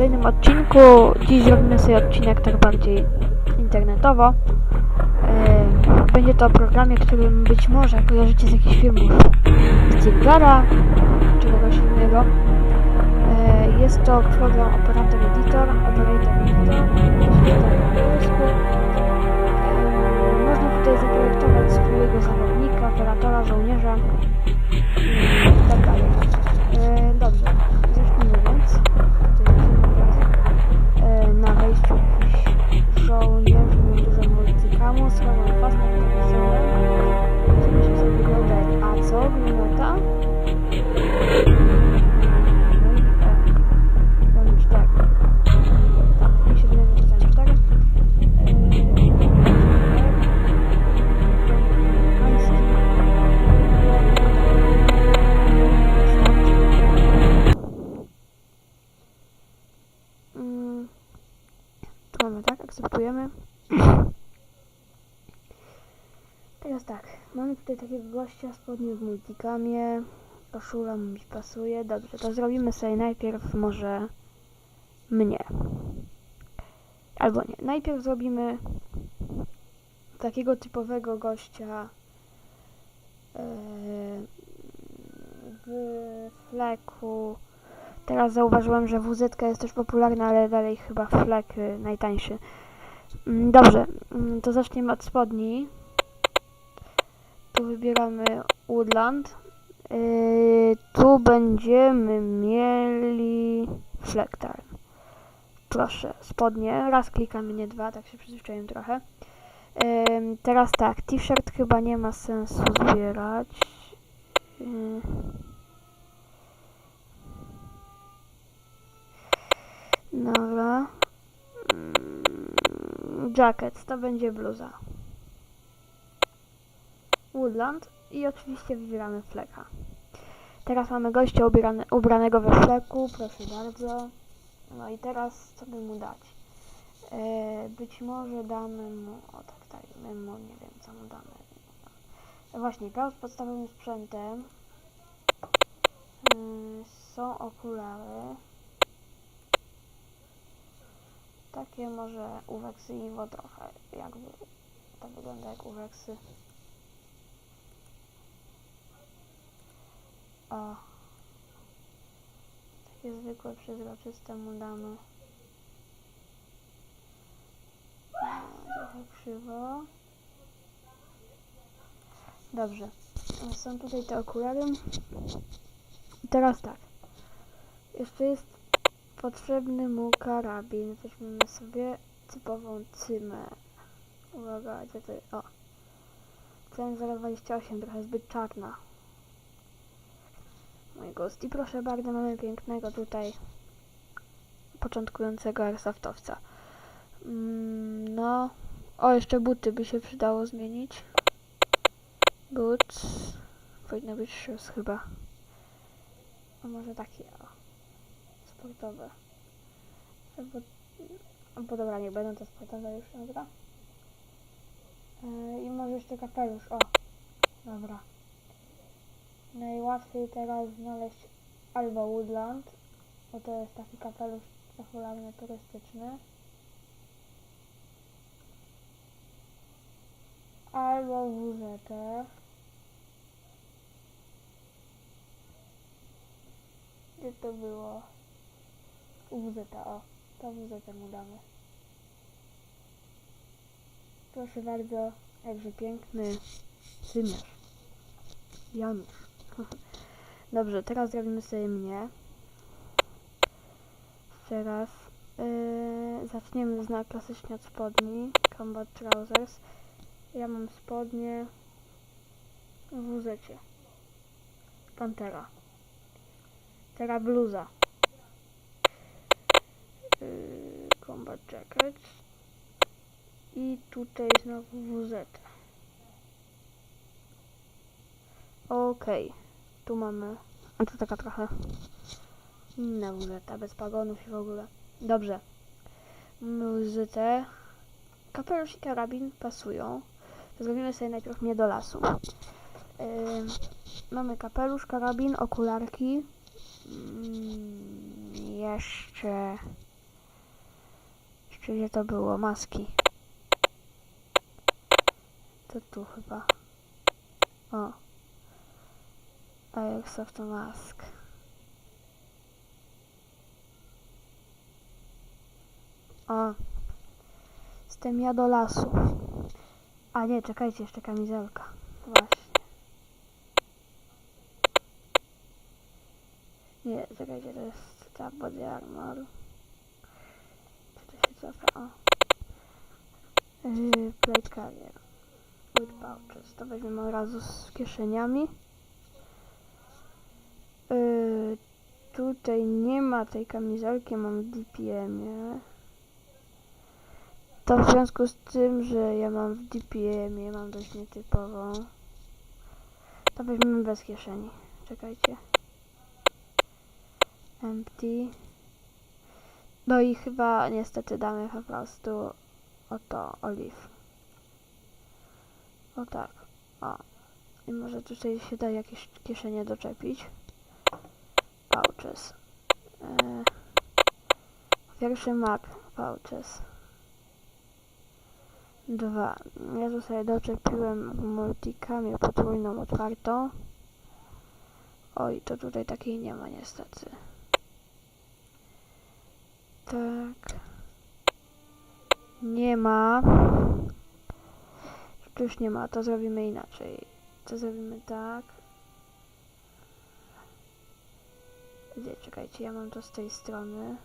kolejnym odcinku. Dziś zrobimy sobie odcinek tak bardziej internetowo. Będzie to o programie, którym być może kojarzycie z jakichś filmów Stilgara czy kogoś innego. Jest to program Operator Editor. Można tutaj zaprojektować swojego zawodnika, operatora, żołnierza i tak dalej. Dobrze, zacznijmy więc. Na wejściu jakiś żołnierz, dużo multicamu, słowem pas na telewizorem. Musimy się sobie wyglądać. A co? Granata? No i tak. Robić tak. Tak, mi się wydaje, że dostałem 4. Tu mamy tak, akceptujemy. Teraz tak, mamy tutaj takiego gościa, spodnie w multicamie, koszula mi pasuje. Dobrze, to zrobimy sobie najpierw może mnie. Albo nie, najpierw zrobimy takiego typowego gościa w fleku. Teraz zauważyłem, że WZ jest też popularna, ale dalej chyba flek najtańszy. Dobrze, to zaczniemy od spodni. Tu wybieramy Woodland. Tu będziemy mieli Flektar. Proszę, spodnie. Raz klikamy, nie dwa, tak się przyzwyczaiłem trochę. Teraz tak, t-shirt chyba nie ma sensu zbierać. Dobra. Jacket, to będzie bluza. Woodland i oczywiście wybieramy fleka. Teraz mamy gościa ubranego we fleku, proszę bardzo. No i teraz co by mu dać? Być może damy mu, o tak, dajmy mu, nie wiem co mu damy. Właśnie, grał z podstawowym sprzętem. Są okulary. Takie może uweksy Iwo trochę, jakby to wygląda jak uweksy. O, takie zwykłe, przezroczyste mu damy. Trochę krzywo. Dobrze, są tutaj te okulary. I teraz tak, jeszcze jest potrzebny mu karabin. Weźmiemy sobie typową cymę. Uwaga, gdzie to jest? O, CM028, trochę zbyt czarna. Mój gust. I proszę bardzo, mamy pięknego tutaj początkującego airsoftowca. No, o, jeszcze buty by się przydało zmienić. Boots. Powinno być shoes chyba. A może takie, o, sportowe. Bo dobra, nie będą to sportowe już, dobra. I może jeszcze kapelusz, o, dobra. Najłatwiej teraz znaleźć albo Woodland, bo to jest taki kapelusz popularny, turystyczny. Albo WZ. Gdzie to było? WZ, o, to WZ mu damy. Proszę bardzo, jakże piękny Symiarz. Janusz. Dobrze, teraz zrobimy sobie mnie. Teraz zaczniemy klasycznie od spodni. Combat Trousers. Ja mam spodnie w WZ-cie. Pantera. Teraz bluza. Combat Jacket. I tutaj znowu WZ. Okej. Tu mamy... A to taka trochę inna WZ, bez pagonów i w ogóle. Dobrze. Mamy WZ. Kapelusz i karabin pasują. Zrobimy sobie najpierw mnie do lasu. Mamy kapelusz, karabin, okularki. Jeszcze Czy gdzie to było? Maski. To tu chyba. O. Airsoft Mask. O. Jestem ja do lasu. A nie, czekajcie, jeszcze kamizelka. Właśnie. Nie, czekajcie, to jest ta body armor. Czy to się cofa? O. Plate carrier. With pouches. To weźmiemy od razu z kieszeniami. Tutaj nie ma tej kamizelki, mam w DPM-ie. To w związku z tym, że ja mam w DPM-ie, mam dość nietypową. To weźmiemy bez kieszeni. Czekajcie. Empty. No i chyba niestety damy po prostu oto olive. O tak. O. I może tutaj się da jakieś kieszenie doczepić. Pouches. Pierwszy Mac pouches. 2. Ja tu sobie doczepiłem w multicamie potrójną otwartą. Oj, to tutaj takiej nie ma niestety. Tak. Nie ma. Tu już nie ma, to zrobimy inaczej. To zrobimy tak. Gdzie? Czekajcie, ja mam to z tej strony.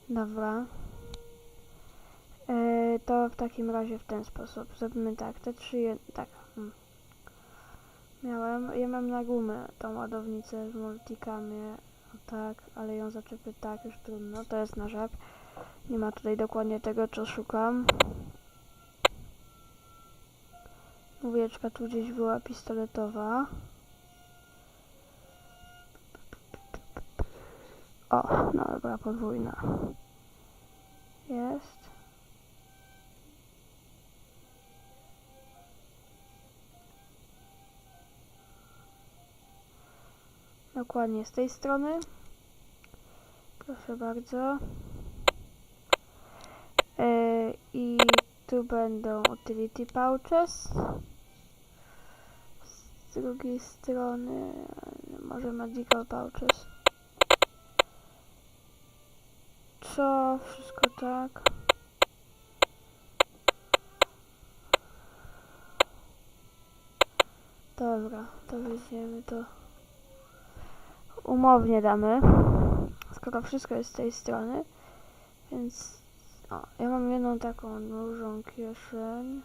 Dobra. To w takim razie w ten sposób. Zrobimy tak, te 3, tak. Ja mam na gumę tą ładownicę w multicamie. Tak, ale ją zaczepię tak, już trudno. To jest na żab. Nie ma tutaj dokładnie tego, co szukam. Mówieczka tu gdzieś była pistoletowa. O, no dobra, podwójna. Jest. Dokładnie z tej strony. Proszę bardzo. I tu będą utility pouches. Z drugiej strony może medical pouches. Co? Wszystko tak. Dobra, to weźmiemy to. Umownie damy. Skoro wszystko jest z tej strony. Więc o, ja mam jedną taką dużą kieszeń.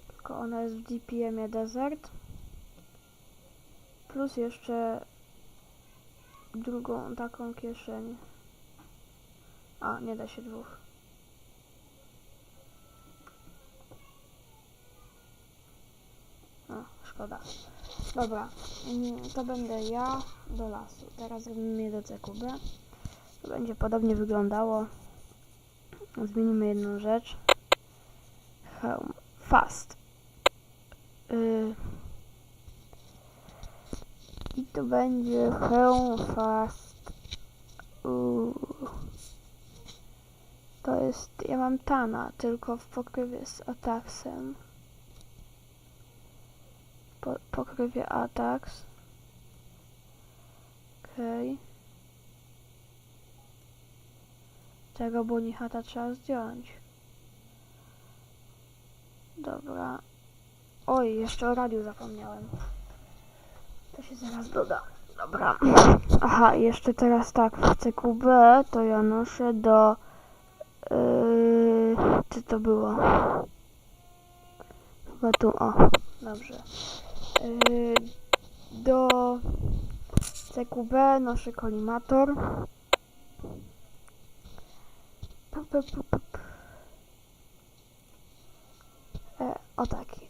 Tylko ona jest w DPM-ie Desert. Plus jeszcze drugą taką kieszeń. A, nie da się dwóch. No, szkoda. Dobra, to będę ja do lasu. Teraz zrobimy je do CQB. To będzie podobnie wyglądało. Zmienimy jedną rzecz. Hełm. Fast. I to będzie hełm fast. To jest, ja mam Tana, tylko w pokrywie z Ataxem. Pokrywie Atax. Okej. Tego Bonihata trzeba zdjąć. Dobra. Oj, jeszcze o radiu zapomniałem. To się zaraz doda. Dobra. Aha, jeszcze teraz tak, w CQB to ja noszę do... Czy to było? Chyba tu, o. Dobrze. Do CQB noszę kolimator. O taki.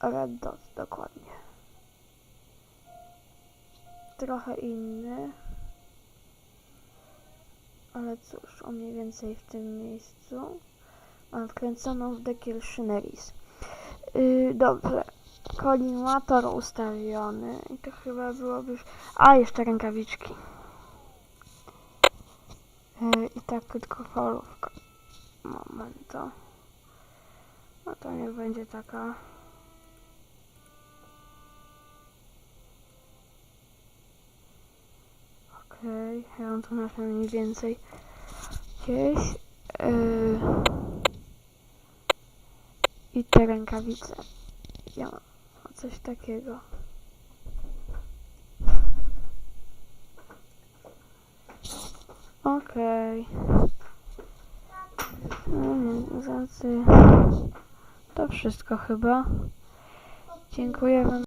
Red dot, dokładnie. Trochę inny. Ale cóż, o mniej więcej w tym miejscu. Mam wkręconą w dekiel Szyneris. Dobrze. Kolimator ustawiony. I to chyba byłoby już... A, jeszcze rękawiczki. I tak krótkofalówka. Momento. No to niech będzie taka. Okej, ja mam to nasze mniej więcej gdzieś. I te rękawice. Ja mam coś takiego. Okej. To wszystko chyba. Dziękuję wam.